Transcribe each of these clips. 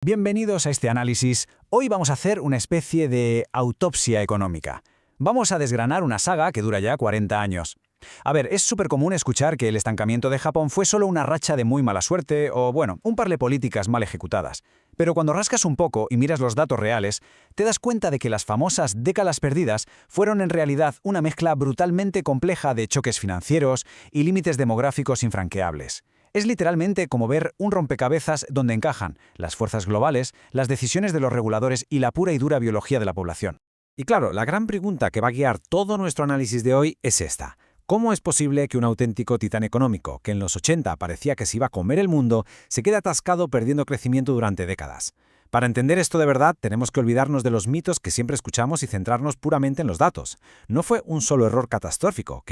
Bienvenidos a este análisis. Hoy vamos a hacer una especie de autopsia económica. Vamos a desgranar una saga que dura ya 40 años. A ver, es súper común escuchar que el estancamiento de Japón fue solo una racha de muy mala suerte o, bueno, un par de políticas mal ejecutadas. Pero cuando rascas un poco y miras los datos reales, te das cuenta de que las famosas décadas perdidas fueron en realidad una mezcla brutalmente compleja de choques financieros y límites demográficos infranqueables. Es literalmente como ver un rompecabezas donde encajan las fuerzas globales, las decisiones de los reguladores y la pura y dura biología de la población. Y claro, la gran pregunta que va a guiar todo nuestro análisis de hoy es esta. ¿Cómo es posible que un auténtico titán económico, que en los 80 parecía que se iba a comer el mundo, se quede atascado perdiendo crecimiento durante décadas? Para entender esto de verdad, tenemos que olvidarnos de los mitos que siempre escuchamos y centrarnos puramente en los datos. No fue un solo error catastrófico,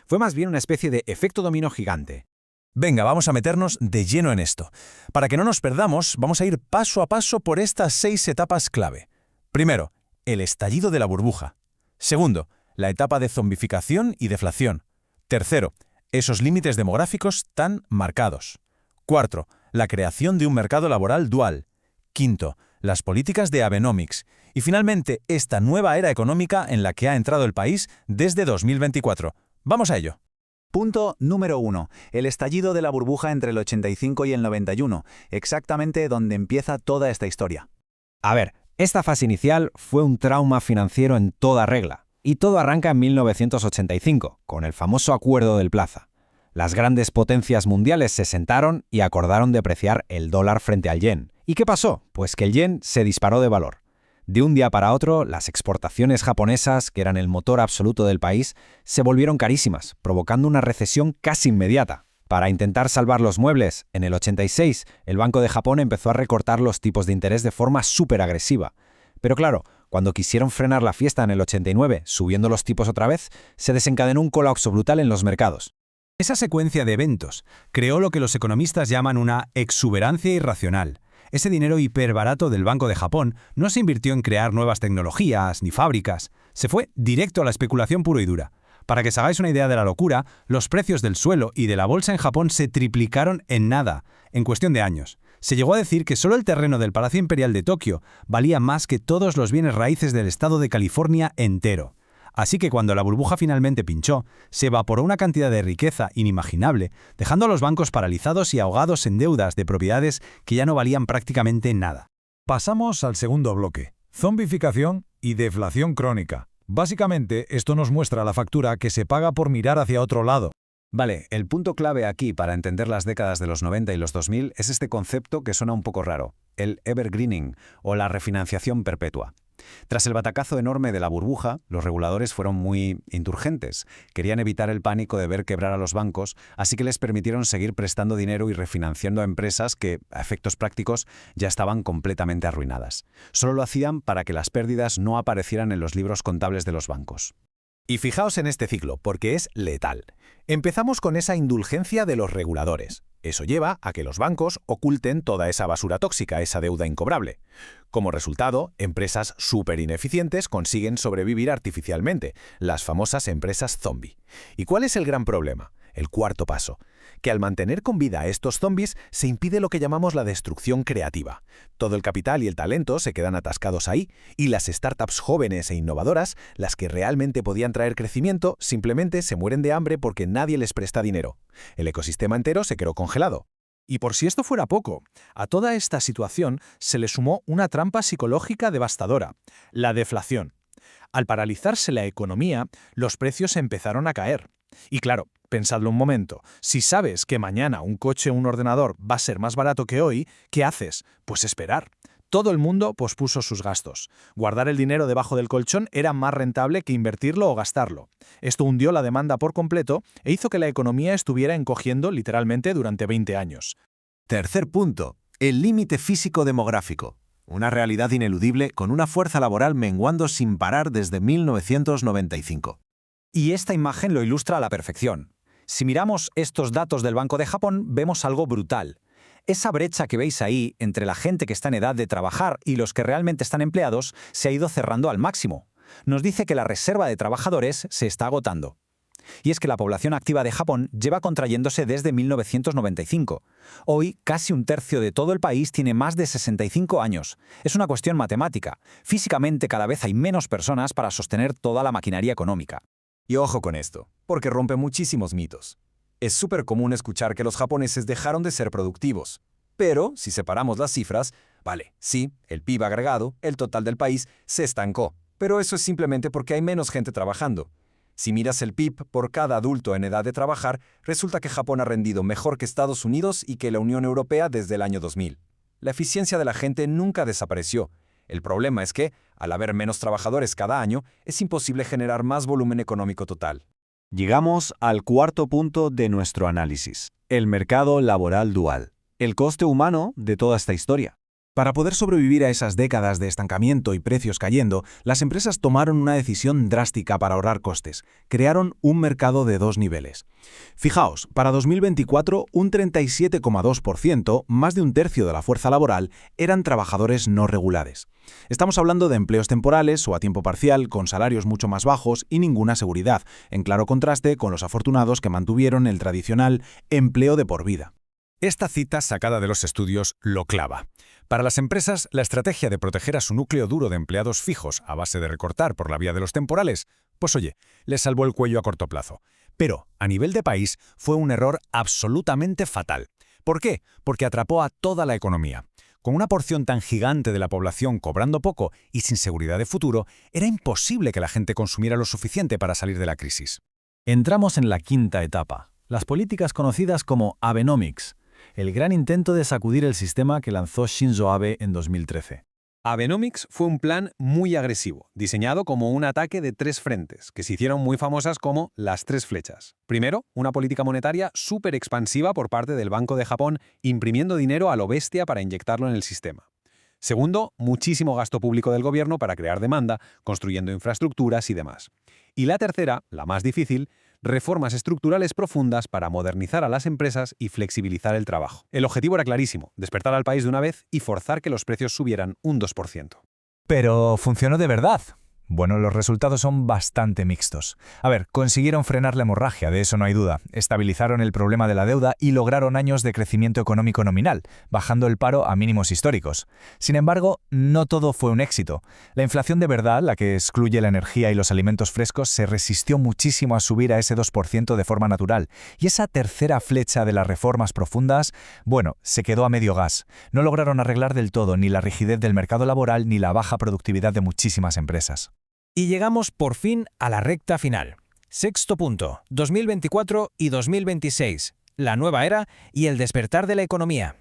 fue más bien una especie de efecto dominó gigante. Venga, vamos a meternos de lleno en esto. Para que no nos perdamos, vamos a ir paso a paso por estas 6 etapas clave. Primero, el estallido de la burbuja. Segundo, la etapa de zombificación y deflación. Tercero, esos límites demográficos tan marcados. Cuarto, la creación de un mercado laboral dual. Quinto, las políticas de Abenomics. Y finalmente, esta nueva era económica en la que ha entrado el país desde 2024. Vamos a ello. Punto número 1. El estallido de la burbuja entre el 85 y el 91, exactamente donde empieza toda esta historia. A ver, esta fase inicial fue un trauma financiero en toda regla. Y todo arranca en 1985, con el famoso Acuerdo del Plaza. Las grandes potencias mundiales se sentaron y acordaron depreciar el dólar frente al yen. ¿Y qué pasó? Pues que el yen se disparó de valor. De un día para otro, las exportaciones japonesas, que eran el motor absoluto del país, se volvieron carísimas, provocando una recesión casi inmediata. Para intentar salvar los muebles, en el 86, el Banco de Japón empezó a recortar los tipos de interés de forma súper agresiva. Pero claro, cuando quisieron frenar la fiesta en el 89, subiendo los tipos otra vez, se desencadenó un colapso brutal en los mercados. Esa secuencia de eventos creó lo que los economistas llaman una exuberancia irracional. Ese dinero hiperbarato del Banco de Japón no se invirtió en crear nuevas tecnologías ni fábricas. Se fue directo a la especulación pura y dura. Para que os hagáis una idea de la locura, los precios del suelo y de la bolsa en Japón se triplicaron en nada, en cuestión de años. Se llegó a decir que solo el terreno del Palacio Imperial de Tokio valía más que todos los bienes raíces del estado de California entero. Así que cuando la burbuja finalmente pinchó, se evaporó una cantidad de riqueza inimaginable, dejando a los bancos paralizados y ahogados en deudas de propiedades que ya no valían prácticamente nada. Pasamos al segundo bloque, zombificación y deflación crónica. Básicamente, esto nos muestra la factura que se paga por mirar hacia otro lado. Vale, el punto clave aquí para entender las décadas de los 90 y los 2000 es este concepto que suena un poco raro, el evergreening o la refinanciación perpetua. Tras el batacazo enorme de la burbuja, los reguladores fueron muy indulgentes. Querían evitar el pánico de ver quebrar a los bancos, así que les permitieron seguir prestando dinero y refinanciando a empresas que, a efectos prácticos, ya estaban completamente arruinadas. Solo lo hacían para que las pérdidas no aparecieran en los libros contables de los bancos. Y fijaos en este ciclo, porque es letal. Empezamos con esa indulgencia de los reguladores. Eso lleva a que los bancos oculten toda esa basura tóxica, esa deuda incobrable. Como resultado, empresas súper ineficientes consiguen sobrevivir artificialmente, las famosas empresas zombie. ¿Y cuál es el gran problema? El cuarto paso, que al mantener con vida a estos zombies se impide lo que llamamos la destrucción creativa. Todo el capital y el talento se quedan atascados ahí y las startups jóvenes e innovadoras, las que realmente podían traer crecimiento, simplemente se mueren de hambre porque nadie les presta dinero. El ecosistema entero se quedó congelado. Y por si esto fuera poco, a toda esta situación se le sumó una trampa psicológica devastadora, la deflación. Al paralizarse la economía, los precios empezaron a caer. Y claro, pensadlo un momento, si sabes que mañana un coche o un ordenador va a ser más barato que hoy, ¿qué haces? Pues esperar. Todo el mundo pospuso sus gastos. Guardar el dinero debajo del colchón era más rentable que invertirlo o gastarlo. Esto hundió la demanda por completo e hizo que la economía estuviera encogiendo literalmente durante 20 años. Tercer punto, el límite físico demográfico. Una realidad ineludible con una fuerza laboral menguando sin parar desde 1995. Y esta imagen lo ilustra a la perfección. Si miramos estos datos del Banco de Japón, vemos algo brutal. Esa brecha que veis ahí entre la gente que está en edad de trabajar y los que realmente están empleados se ha ido cerrando al máximo. Nos dice que la reserva de trabajadores se está agotando. Y es que la población activa de Japón lleva contrayéndose desde 1995. Hoy, casi un tercio de todo el país tiene más de 65 años. Es una cuestión matemática. Físicamente cada vez hay menos personas para sostener toda la maquinaria económica. Y ojo con esto, porque rompe muchísimos mitos. Es súper común escuchar que los japoneses dejaron de ser productivos. Pero, si separamos las cifras, vale, sí, el PIB agregado, el total del país, se estancó. Pero eso es simplemente porque hay menos gente trabajando. Si miras el PIB por cada adulto en edad de trabajar, resulta que Japón ha rendido mejor que Estados Unidos y que la Unión Europea desde el año 2000. La eficiencia de la gente nunca desapareció. El problema es que, al haber menos trabajadores cada año, es imposible generar más volumen económico total. Llegamos al cuarto punto de nuestro análisis, el mercado laboral dual, el coste humano de toda esta historia. Para poder sobrevivir a esas décadas de estancamiento y precios cayendo, las empresas tomaron una decisión drástica para ahorrar costes. Crearon un mercado de dos niveles. Fijaos, para 2024, un 37,2%, más de un tercio de la fuerza laboral, eran trabajadores no regulares. Estamos hablando de empleos temporales o a tiempo parcial, con salarios mucho más bajos y ninguna seguridad, en claro contraste con los afortunados que mantuvieron el tradicional empleo de por vida. Esta cita sacada de los estudios lo clava. Para las empresas, la estrategia de proteger a su núcleo duro de empleados fijos a base de recortar por la vía de los temporales, pues oye, les salvó el cuello a corto plazo. Pero, a nivel de país, fue un error absolutamente fatal. ¿Por qué? Porque atrapó a toda la economía. Con una porción tan gigante de la población cobrando poco y sin seguridad de futuro, era imposible que la gente consumiera lo suficiente para salir de la crisis. Entramos en la quinta etapa, las políticas conocidas como Abenomics, el gran intento de sacudir el sistema que lanzó Shinzo Abe en 2013. Abenomics fue un plan muy agresivo, diseñado como un ataque de tres frentes, que se hicieron muy famosas como las tres flechas. Primero, una política monetaria súper expansiva por parte del Banco de Japón, imprimiendo dinero a lo bestia para inyectarlo en el sistema. Segundo, muchísimo gasto público del gobierno para crear demanda, construyendo infraestructuras y demás. Y la tercera, la más difícil, reformas estructurales profundas para modernizar a las empresas y flexibilizar el trabajo. El objetivo era clarísimo, despertar al país de una vez y forzar que los precios subieran un 2%. Pero ¿funcionó de verdad? Bueno, los resultados son bastante mixtos. A ver, consiguieron frenar la hemorragia, de eso no hay duda. Estabilizaron el problema de la deuda y lograron años de crecimiento económico nominal, bajando el paro a mínimos históricos. Sin embargo, no todo fue un éxito. La inflación de verdad, la que excluye la energía y los alimentos frescos, se resistió muchísimo a subir a ese 2% de forma natural. Y esa tercera flecha de las reformas profundas, bueno, se quedó a medio gas. No lograron arreglar del todo ni la rigidez del mercado laboral ni la baja productividad de muchísimas empresas. Y llegamos por fin a la recta final. Sexto punto, 2024 y 2026, la nueva era y el despertar de la economía.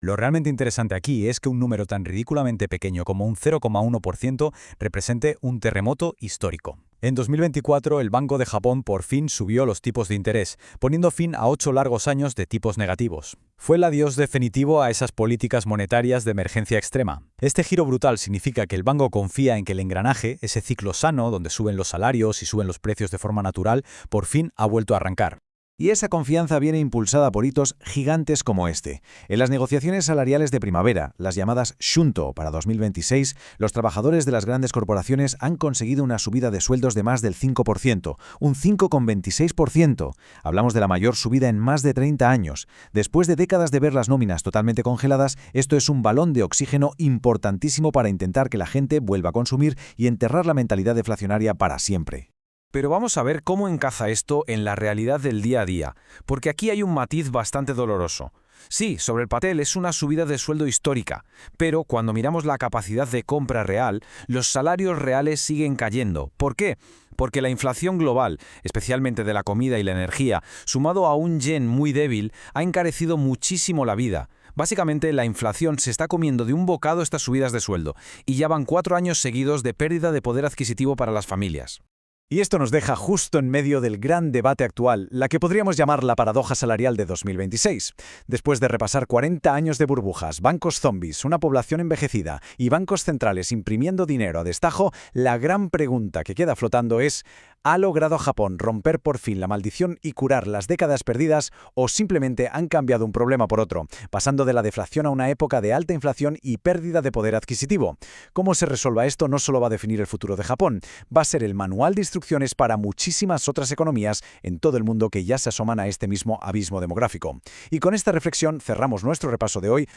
Lo realmente interesante aquí es que un número tan ridículamente pequeño como un 0,1% represente un terremoto histórico. En 2024, el Banco de Japón por fin subió los tipos de interés, poniendo fin a 8 largos años de tipos negativos. Fue el adiós definitivo a esas políticas monetarias de emergencia extrema. Este giro brutal significa que el banco confía en que el engranaje, ese ciclo sano donde suben los salarios y suben los precios de forma natural, por fin ha vuelto a arrancar. Y esa confianza viene impulsada por hitos gigantes como este. En las negociaciones salariales de primavera, las llamadas Shunto para 2026, los trabajadores de las grandes corporaciones han conseguido una subida de sueldos de más del 5%, un 5,26%. Hablamos de la mayor subida en más de 30 años. Después de décadas de ver las nóminas totalmente congeladas, esto es un balón de oxígeno importantísimo para intentar que la gente vuelva a consumir y enterrar la mentalidad deflacionaria para siempre. Pero vamos a ver cómo encaja esto en la realidad del día a día, porque aquí hay un matiz bastante doloroso. Sí, sobre el papel es una subida de sueldo histórica, pero cuando miramos la capacidad de compra real, los salarios reales siguen cayendo. ¿Por qué? Porque la inflación global, especialmente de la comida y la energía, sumado a un yen muy débil, ha encarecido muchísimo la vida. Básicamente, la inflación se está comiendo de un bocado estas subidas de sueldo, y ya van 4 años seguidos de pérdida de poder adquisitivo para las familias. Y esto nos deja justo en medio del gran debate actual, la que podríamos llamar la paradoja salarial de 2026. Después de repasar 40 años de burbujas, bancos zombies, una población envejecida y bancos centrales imprimiendo dinero a destajo, la gran pregunta que queda flotando es: ¿Ha logrado Japón romper por fin la maldición y curar las décadas perdidas o simplemente han cambiado un problema por otro, pasando de la deflación a una época de alta inflación y pérdida de poder adquisitivo? Cómo se resuelva esto no solo va a definir el futuro de Japón, va a ser el manual de instrucciones para muchísimas otras economías en todo el mundo que ya se asoman a este mismo abismo demográfico. Y con esta reflexión cerramos nuestro repaso de hoy